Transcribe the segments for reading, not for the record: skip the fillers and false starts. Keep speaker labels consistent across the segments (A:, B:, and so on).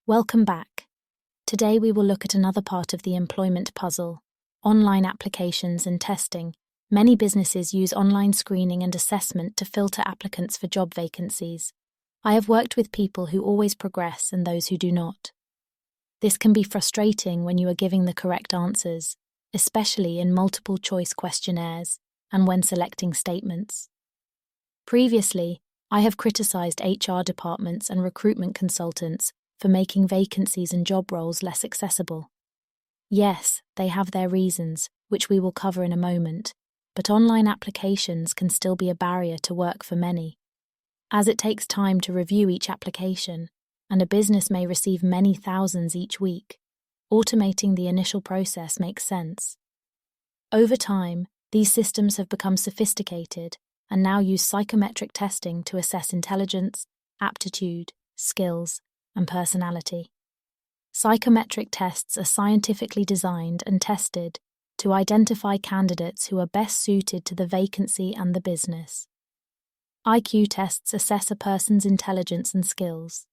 A: Welcome back. Today we will look at another part of the employment puzzle, online applications and testing. Many businesses use online screening and assessment to filter applicants for job vacancies. I have worked with people who always progress and those who do not. This can be frustrating when you are giving the correct answers, especially in multiple choice questionnaires and when selecting statements. Previously, I have criticized HR departments and recruitment consultants for making vacancies and job roles less accessible. Yes, they have their reasons, which we will cover in a moment, but online applications can still be a barrier to work for many, as it takes time to review each application, and a business may receive many thousands each week. Automating the initial process makes sense. Over time, these systems have become sophisticated and now use psychometric testing to assess intelligence, aptitude, skills, and personality. Psychometric tests are scientifically designed and tested to identify candidates who are best suited to the vacancy and the business. IQ tests assess a person's intelligence and skills.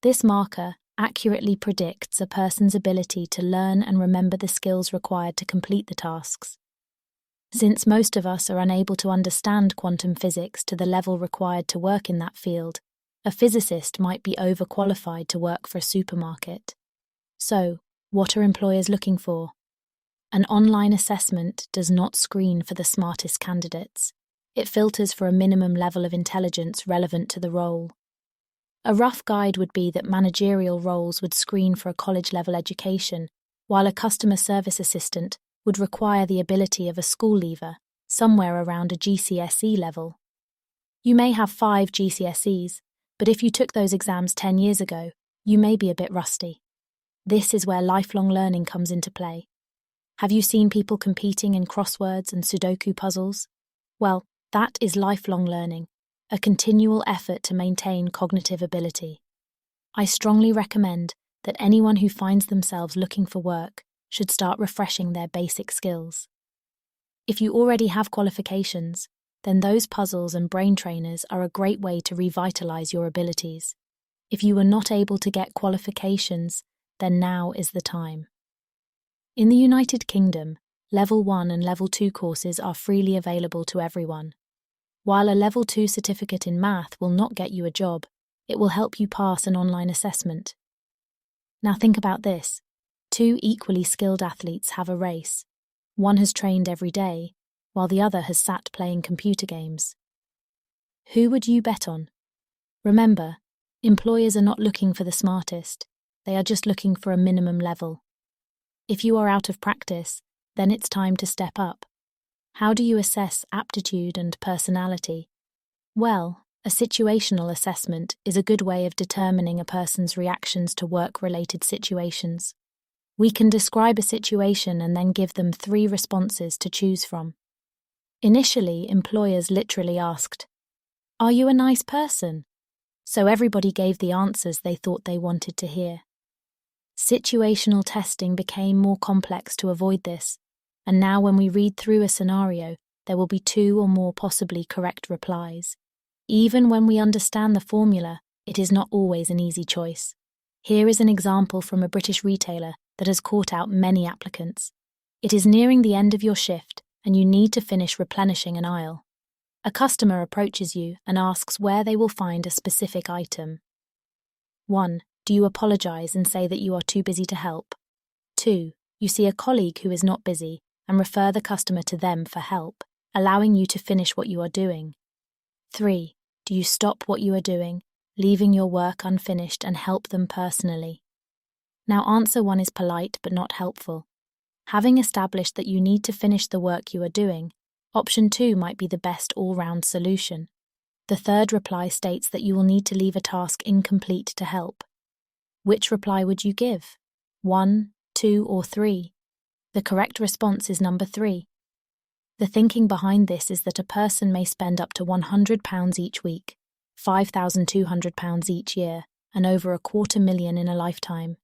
A: This marker accurately predicts a person's ability to learn and remember the skills required to complete the tasks. Since most of us are unable to understand quantum physics to the level required to work in that field, a physicist might be overqualified to work for a supermarket. So, what are employers looking for? An online assessment does not screen for the smartest candidates. It filters for a minimum level of intelligence relevant to the role. A rough guide would be that managerial roles would screen for a college-level education, while a customer service assistant would require the ability of a school leaver, somewhere around a GCSE level. You may have 5 GCSEs, but if you took those exams 10 years ago, you may be a bit rusty. This is where lifelong learning comes into play. Have you seen people competing in crosswords and Sudoku puzzles? Well, that is lifelong learning, a continual effort to maintain cognitive ability. I strongly recommend that anyone who finds themselves looking for work should start refreshing their basic skills. If you already have qualifications, then those puzzles and brain trainers are a great way to revitalize your abilities. If you were not able to get qualifications, then now is the time. In the United Kingdom, Level 1 and Level 2 courses are freely available to everyone. While a Level 2 certificate in math will not get you a job, it will help you pass an online assessment. Now think about this. 2 equally skilled athletes have a race. One has trained every day, while the other has sat playing computer games. Who would you bet on? Remember, employers are not looking for the smartest, they are just looking for a minimum level. If you are out of practice, then it's time to step up. How do you assess aptitude and personality? Well, a situational assessment is a good way of determining a person's reactions to work-related situations. We can describe a situation and then give them 3 responses to choose from. Initially, employers literally asked, "Are you a nice person?" So everybody gave the answers they thought they wanted to hear. Situational testing became more complex to avoid this, and now when we read through a scenario, there will be 2 or more possibly correct replies. Even when we understand the formula, it is not always an easy choice. Here is an example from a British retailer that has caught out many applicants. It is nearing the end of your shift, and you need to finish replenishing an aisle. A customer approaches you and asks where they will find a specific item. 1. Do you apologize and say that you are too busy to help? 2. You see a colleague who is not busy and refer the customer to them for help, allowing you to finish what you are doing. 3. Do you stop what you are doing, leaving your work unfinished and help them personally? Now answer 1 is polite but not helpful. Having established that you need to finish the work you are doing, option 2 might be the best all-round solution. The third reply states that you will need to leave a task incomplete to help. Which reply would you give? 1, 2, or 3? The correct response is number 3. The thinking behind this is that a person may spend up to £100 each week, £5,200 each year, and over £250,000 in a lifetime.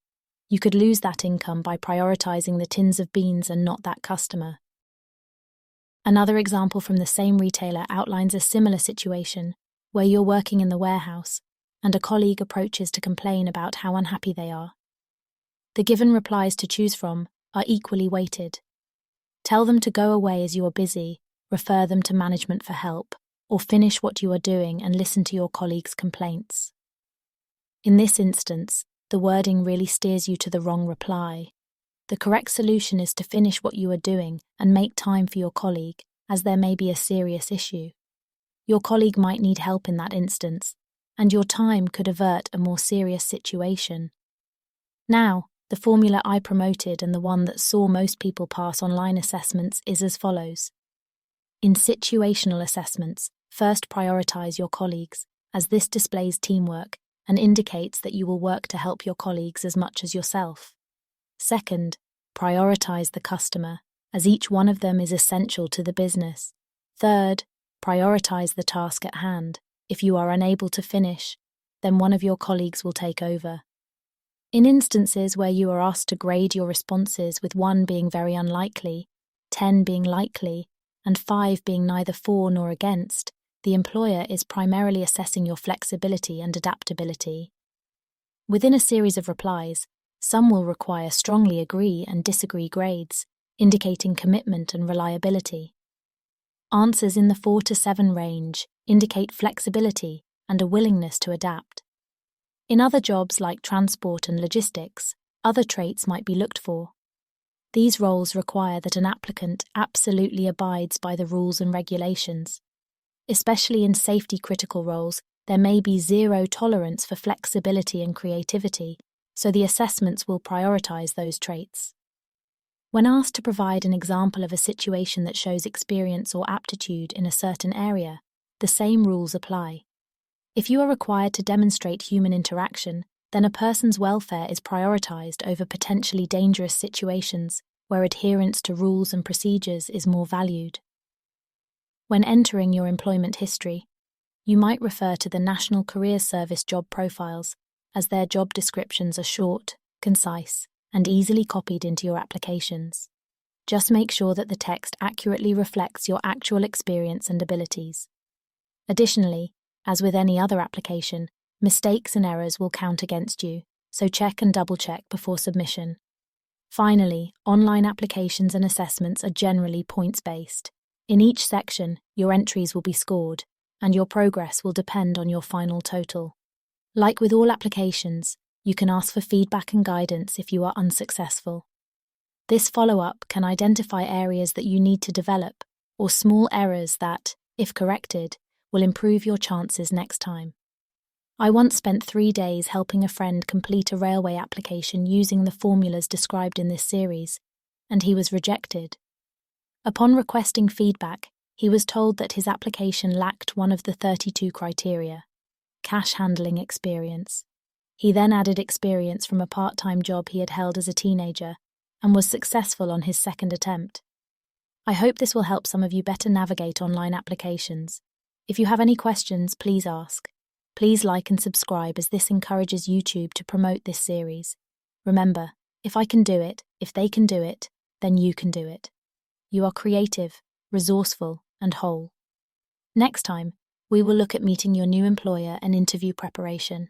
A: You could lose that income by prioritizing the tins of beans and not that customer. Another example from the same retailer outlines a similar situation, where you're working in the warehouse, and a colleague approaches to complain about how unhappy they are. The given replies to choose from are equally weighted. Tell them to go away as you are busy, refer them to management for help, or finish what you are doing and listen to your colleague's complaints. In this instance, the wording really steers you to the wrong reply. The correct solution is to finish what you are doing and make time for your colleague, as there may be a serious issue. Your colleague might need help in that instance, and your time could avert a more serious situation. Now, the formula I promoted and the one that saw most people pass online assessments is as follows. In situational assessments, first prioritize your colleagues, as this displays teamwork and indicates that you will work to help your colleagues as much as yourself. Second, prioritize the customer, as each one of them is essential to the business. Third, prioritize the task at hand. If you are unable to finish, then one of your colleagues will take over. In instances where you are asked to grade your responses with 1 being very unlikely, 10 being likely, and 5 being neither for nor against, the employer is primarily assessing your flexibility and adaptability. Within a series of replies, some will require strongly agree and disagree grades, indicating commitment and reliability. Answers in the 4 to 7 range indicate flexibility and a willingness to adapt. In other jobs like transport and logistics, other traits might be looked for. These roles require that an applicant absolutely abides by the rules and regulations. Especially in safety-critical roles, there may be zero tolerance for flexibility and creativity, so the assessments will prioritize those traits. When asked to provide an example of a situation that shows experience or aptitude in a certain area, the same rules apply. If you are required to demonstrate human interaction, then a person's welfare is prioritized over potentially dangerous situations where adherence to rules and procedures is more valued. When entering your employment history, you might refer to the National Careers Service job profiles, as their job descriptions are short, concise, and easily copied into your applications. Just make sure that the text accurately reflects your actual experience and abilities. Additionally, as with any other application, mistakes and errors will count against you, so check and double-check before submission. Finally, online applications and assessments are generally points-based. In each section, your entries will be scored, and your progress will depend on your final total. Like with all applications, you can ask for feedback and guidance if you are unsuccessful. This follow-up can identify areas that you need to develop, or small errors that, if corrected, will improve your chances next time. I once spent 3 days helping a friend complete a railway application using the formulas described in this series, and he was rejected. Upon requesting feedback, he was told that his application lacked one of the 32 criteria: cash handling experience. He then added experience from a part-time job he had held as a teenager and was successful on his second attempt. I hope this will help some of you better navigate online applications. If you have any questions, please ask. Please like and subscribe, as this encourages YouTube to promote this series. Remember, if I can do it, if they can do it, then you can do it. You are creative, resourceful, and whole. Next time, we will look at meeting your new employer and interview preparation.